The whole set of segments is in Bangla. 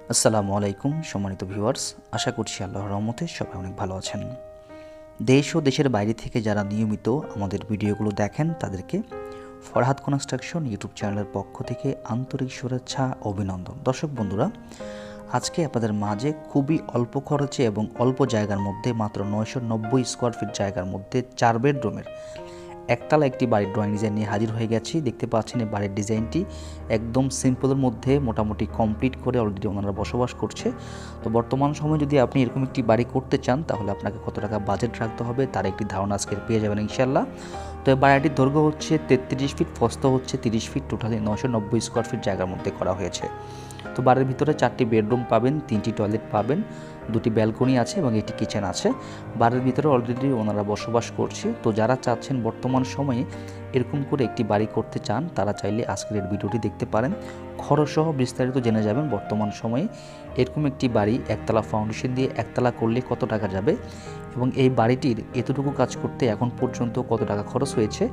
আসসালামু আলাইকুম সম্মানিত ভিউয়ার্স, আশা করছি আল্লাহর রহমতে সবাই অনেক ভালো আছেন। দেশ ও দেশের বাইরে থেকে যারা নিয়মিত আমাদের ভিডিওগুলো দেখেন তাদেরকে ফরহাদ কনস্ট্রাকশন ইউটিউব চ্যানেলের পক্ষ থেকে আন্তরিক শুভেচ্ছা অভিনন্দন। দর্শক বন্ধুরা, আজকে আপনাদের মাঝে খুবই অল্প খরচে এবং অল্প জায়গার মধ্যে মাত্র 990 স্কোয়ার ফিট জায়গার মধ্যে 4 বেডরুমের একতলা একটি বাড়ির ড্রয়িং ডিজাইন নিয়ে হাজির হয়ে গেছি। দেখতে পাচ্ছেন এই বাড়ির ডিজাইনটি একদম সিম্পলের মধ্যে মোটামুটি কমপ্লিট করে অলরেডি ওনারা বসবাস করছে। তো বর্তমান সময়ে যদি আপনি এরকম একটি বাড়ি করতে চান তাহলে আপনাকে কত টাকা বাজেট রাখতে হবে তার একটি ধারণা আজকে পেয়ে যাবেন ইনশাল্লাহ। তো এই বাড়িটির দৈর্ঘ্য হচ্ছে 33 ফিট, প্রস্থ হচ্ছে 30 ফিট, টোটালি 990 স্কোয়ার ফিট জায়গার মধ্যে করা হয়েছে। তো বাড়ির ভিতরে 4টি বেডরুম পাবেন, 3টি টয়লেট পাবেন, 2টি ব্যালকনি আছে এবং একটি কিচেন আছে। বাড়ির ভিতরে অলরেডি ওনারা বসবাস করছে। তো যারা চাচ্ছেন বর্তমান সময়ে এরকম করে একটি বাড়ি করতে চান তারা চাইলে আজকের এই ভিডিওটি দেখতে পারেন। খরচসহ বিস্তারিত জেনে যাবেন বর্তমান সময়ে এরকম একটি বাড়ি একতলা ফাউন্ডেশন দিয়ে একতলা করলে কত টাকা যাবে এবং এই বাড়িটির এতটুকু কাজ করতে এখন পর্যন্ত কত টাকা খরচ হয়েছে,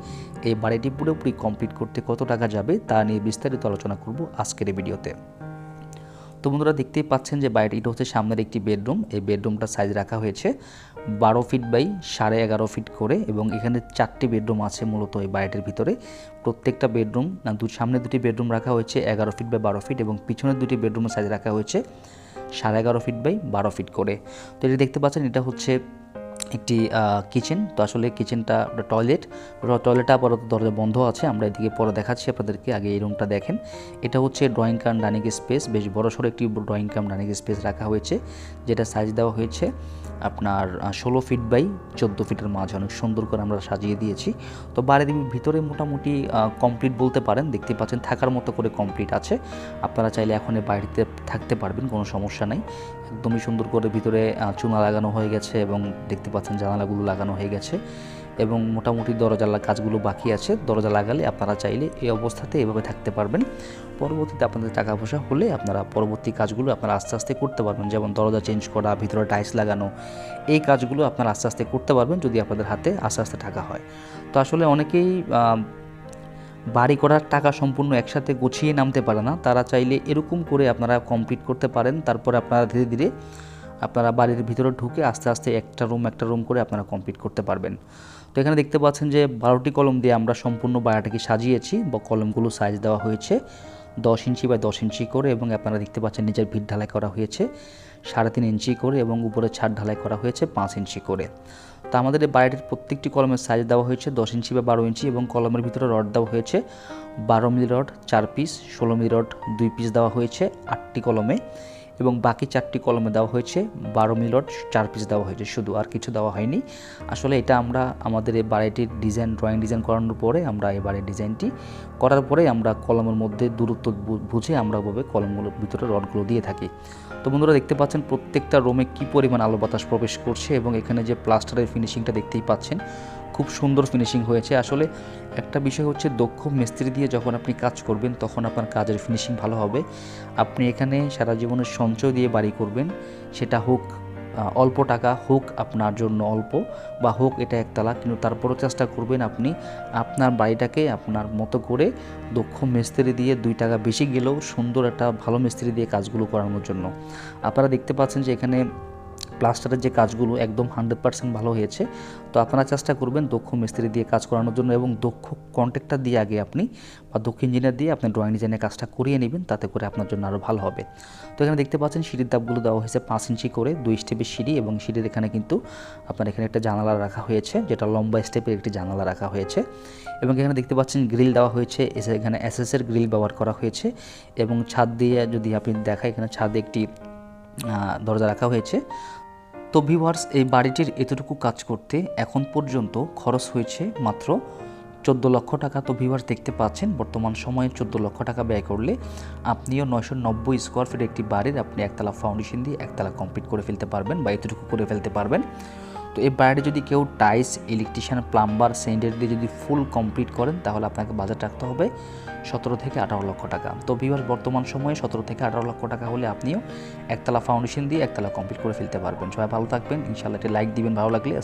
এই বাড়িটি পুরোপুরি কমপ্লিট করতে কত টাকা যাবে তা নিয়ে বিস্তারিত আলোচনা করব আজকের এই ভিডিওতে। তো বন্ধুরা, দেখতেই পাচ্ছেন যে বাড়িটি এটা হচ্ছে সামনের একটি বেডরুম। এই বেডরুমটা সাইজ রাখা হয়েছে 12 ফিট বাই 11.5 ফিট করে এবং এখানে 4টি বেডরুম আছে মূলত এই বাড়িটির ভিতরে। প্রত্যেকটা বেডরুম সামনে 2টি বেডরুম রাখা হয়েছে 11 ফিট বাই 12 ফিট এবং পিছনের 2টি বেডরুমের সাইজ রাখা হয়েছে 11.5 ফিট বাই 12 ফিট করে। তো এটা দেখতে পাচ্ছেন এটা হচ্ছে একটি কিচেন। তো আসলে কিচেনটা টয়লেটটা আপাতত দরজা বন্ধ আছে, আমরা এদিকে পরে দেখাচ্ছি আপনাদেরকে। আগে এই রুমটা দেখেন, এটা হচ্ছে ড্রয়িং কাম ডাইনিং স্পেস। বেশ বড়সড় একটি ড্রয়িং কাম ডাইনিং স্পেস রাখা হয়েছে, যেটা সাইজ দেওয়া হয়েছে আপনার 16 ফিট বাই 14 ফিটের মাঝে। অনেক সুন্দর করে আমরা সাজিয়ে দিয়েছি। তো বাড়ির ভিতরে মোটামুটি কমপ্লিট বলতে পারেন, দেখতে পাচ্ছেন থাকার মতো করে কমপ্লিট আছে। আপনারা চাইলে এখন বাড়িতে থাকতে পারবেন, কোনো সমস্যা নাই। একদমই সুন্দর করে ভিতরে চুনা লাগানো হয়ে গেছে এবং দেখতে পাচ্ছেন জানালাগুলো লাগানো হয়ে গেছে এবং মোটামুটি দরজার কাজগুলো বাকি আছে। দরজা লাগালে আপনারা চাইলে এই অবস্থাতে এভাবে থাকতে পারবেন। পরবর্তীতে আপনাদের টাকা পয়সা হলে আপনারা পরবর্তী কাজগুলো আপনারা আস্তে আস্তে করতে পারবেন, যেমন দরজা চেঞ্জ করা, ভিতরে টাইলস লাগানো, এই কাজগুলো আপনারা আস্তে আস্তে করতে পারবেন যদি আপনাদের হাতে আস্তে আস্তে টাকা হয়। তো আসলে অনেকেই বাড়ি করার টাকা সম্পূর্ণ একসাথে গুছিয়ে নামতে পারে না, তারা চাইলে এরকম করে আপনারা কমপ্লিট করতে পারেন। তারপরে আপনারা ধীরে ধীরে আপনারা বাড়ির ভিতরে ঢুকে আস্তে আস্তে একটা রুম করে আপনারা কমপ্লিট করতে পারবেন। তো এখানে দেখতে পাচ্ছেন যে 12টি কলম দিয়ে আমরা সম্পূর্ণ বাড়িটাকে সাজিয়েছি বা কলমগুলো সাইজ দেওয়া হয়েছে 10 ইঞ্চি বাই 10 ইঞ্চি করে এবং আপনারা দেখতে পাচ্ছেন নিচের ভিত ঢালাই করা হয়েছে 3.5 ইঞ্চি করে এবং উপরে ছাদ ঢালাই করা হয়েছে 5 ইঞ্চি করে। তো আমাদের এই বাড়িটির প্রত্যেকটি কলমের সাইজ দেওয়া হয়েছে 10 ইঞ্চি বা 12 ইঞ্চি এবং কলমের ভিতরে রড দেওয়া হয়েছে 12 milli rod 4 piece, 16 milli rod 2 piece দেওয়া হয়েছে 8টি কলমে এবং বাকি 4টি কলমে দেওয়া হয়েছে 12 মিলি রড 4 পিস দেওয়া হয়েছে, শুধু আর কিছু দেওয়া হয়নি। আসলে এটা আমরা আমাদের এই বাড়িটির ড্রয়িং ডিজাইন করানোর পরে আমরা এই বাড়ির ডিজাইনটি করার পরে আমরা কলমের মধ্যে দূরত্ব বুঝে আমরা ওভাবে কলমগুলোর ভিতরে রডগুলো দিয়ে থাকি। তো বন্ধুরা, দেখতে পাচ্ছেন প্রত্যেকটা রুমে কি পরিমাণ আলো বাতাস প্রবেশ করছে এবং এখানে যে প্লাস্টারের ফিনিশিংটা দেখতেই পাচ্ছেন খুব সুন্দর ফিনিশিং হয়েছে। আসলে একটা বিষয় হচ্ছে দক্ষ মিস্ত্রি দিয়ে যখন আপনি কাজ করবেন তখন আপনার কাজের ফিনিশিং ভালো হবে। আপনি এখানে সারা জীবনের সঞ্চয় দিয়ে বাড়ি করবেন, সেটা হোক অল্প টাকা, হোক আপনার জন্য অল্প বা হোক এটা একতলা, কিন্তু তারপরও চেষ্টা করবেন আপনি আপনার বাড়িটাকে আপনার মতো করে দক্ষ মিস্ত্রি দিয়ে 2 টাকা বেশি গেলেও সুন্দর একটা ভালো মিস্ত্রি দিয়ে কাজগুলো করানোর জন্য। আপনারা দেখতে পাচ্ছেন যে এখানে প্লাস্টারের যে কাজগুলো একদম 100% ভালো হয়েছে। তো আপনারা চেষ্টা করবেন দক্ষ মিস্ত্রি দিয়ে কাজ করানোর জন্য এবং দক্ষ কন্ট্রাক্টর দিয়ে আগে আপনি বা দক্ষ ইঞ্জিনিয়ার দিয়ে আপনি ড্রয়িং ডিজাইনের কাজটা করিয়ে নেবেন, তাতে করে আপনার জন্য আরও ভালো হবে। তো এখানে দেখতে পাচ্ছেন সিঁড়ির ধাপগুলো দেওয়া হয়েছে 5 ইঞ্চি করে, 2 স্টেপের সিঁড়ি এবং সিঁড়ির এখানে কিন্তু আপনার এখানে একটা জানালা রাখা হয়েছে, যেটা লম্বা স্টেপের একটি জানালা রাখা হয়েছে এবং এখানে দেখতে পাচ্ছেন গ্রিল দেওয়া হয়েছে, এখানে এসএসের গ্রিল ব্যবহার করা হয়েছে এবং ছাদ দিয়ে যদি আপনি দেখায় এখানে ছাদে একটি দরজা রাখা হয়েছে। তো ভিউয়ার্স, এই বাড়িটির এতটুকু কাজ করতে এখন পর্যন্ত খরচ হয়েছে মাত্র 14 লক্ষ টাকা। তো ভিউয়ার্স, দেখতে পাচ্ছেন বর্তমান সময়ে 14 লক্ষ টাকা ব্যয় করলে আপনিও 990 স্কোয়ার ফিট একটি বাড়ির আপনি একতলা ফাউন্ডেশন দিয়ে একতলা কমপ্লিট করে ফেলতে পারবেন বা এতটুকু করে ফেলতে পারবেন। তো এই বাড়িটি যদি কেউ টাইলস, ইলেকট্রিশিয়ান, প্লাম্বার, সেন্টার দিয়ে যদি ফুল কমপ্লিট করেন তাহলে আপনাকে বাজেট রাখতে হবে 17 থেকে 18 লক্ষ টাকা। তো ভিউয়ার্স, বর্তমান সময়ে 17 থেকে 18 লক্ষ টাকা হলে আপনিও একতলা ফাউন্ডেশন দিয়ে একতলা কমপ্লিট করে ফেলতে পারবেন। সবাই ভালো থাকবেন, ইনশাআল্লাহ। একটি লাইক দিবেন ভালো লাগলে।